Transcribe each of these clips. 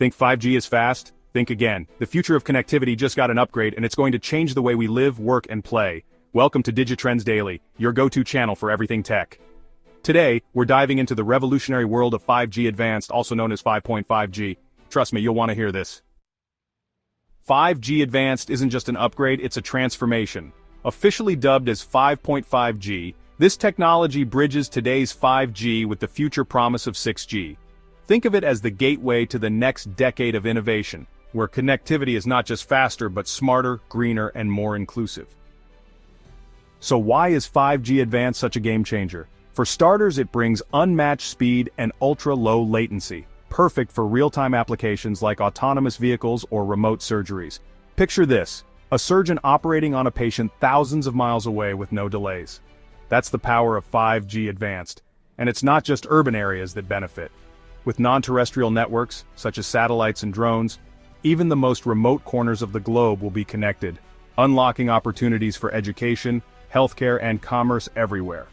Think 5G is fast? Think again. The future of connectivity just got an upgrade and it's going to change the way we live, work, and play. Welcome to Digitrends Daily, your go-to channel for everything tech. Today, we're diving into the revolutionary world of 5G Advanced, also known as 5.5G. Trust me, you'll want to hear this. 5G Advanced isn't just an upgrade, it's a transformation. Officially dubbed as 5.5G, this technology bridges today's 5G with the future promise of 6G. Think of it as the gateway to the next decade of innovation, where connectivity is not just faster but smarter, greener, and more inclusive. So why is 5G Advanced such a game changer? For starters, it brings unmatched speed and ultra-low latency, perfect for real-time applications like autonomous vehicles or remote surgeries. Picture this, a surgeon operating on a patient thousands of miles away with no delays. That's the power of 5G Advanced, and it's not just urban areas that benefit. With non-terrestrial networks, such as satellites and drones, even the most remote corners of the globe will be connected, unlocking opportunities for education, healthcare, and commerce everywhere.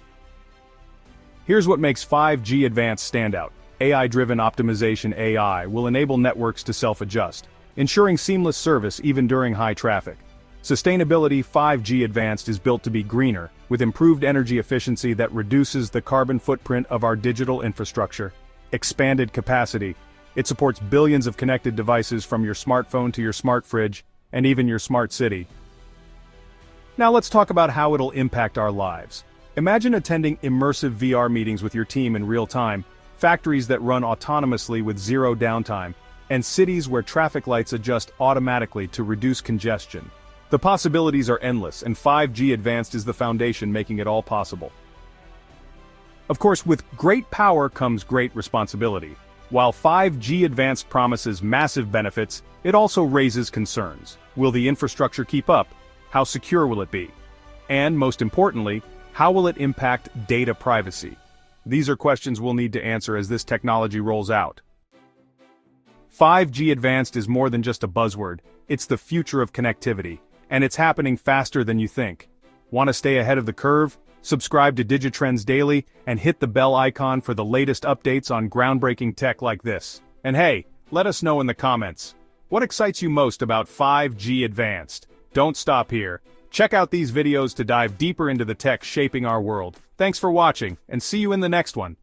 Here's what makes 5G Advanced stand out. AI-driven optimization (AI) will enable networks to self-adjust, ensuring seamless service even during high traffic. Sustainability: 5G Advanced is built to be greener, with improved energy efficiency that reduces the carbon footprint of our digital infrastructure. Expanded capacity: it supports billions of connected devices from your smartphone to your smart fridge, and even your smart city. Now let's talk about how it'll impact our lives. Imagine attending immersive VR meetings with your team in real time, factories that run autonomously with zero downtime, and cities where traffic lights adjust automatically to reduce congestion. The possibilities are endless, and 5G Advanced is the foundation making it all possible. Of course, with great power comes great responsibility. While 5G Advanced promises massive benefits, it also raises concerns. Will the infrastructure keep up? How secure will it be? And most importantly, how will it impact data privacy? These are questions we'll need to answer as this technology rolls out. 5G Advanced is more than just a buzzword, it's the future of connectivity, and it's happening faster than you think. Want to stay ahead of the curve? Subscribe to Digitrends Daily and hit the bell icon for the latest updates on groundbreaking tech like this. And hey, let us know in the comments, what excites you most about 5G Advanced? Don't stop here. Check out these videos to dive deeper into the tech shaping our world. Thanks for watching, and see you in the next one.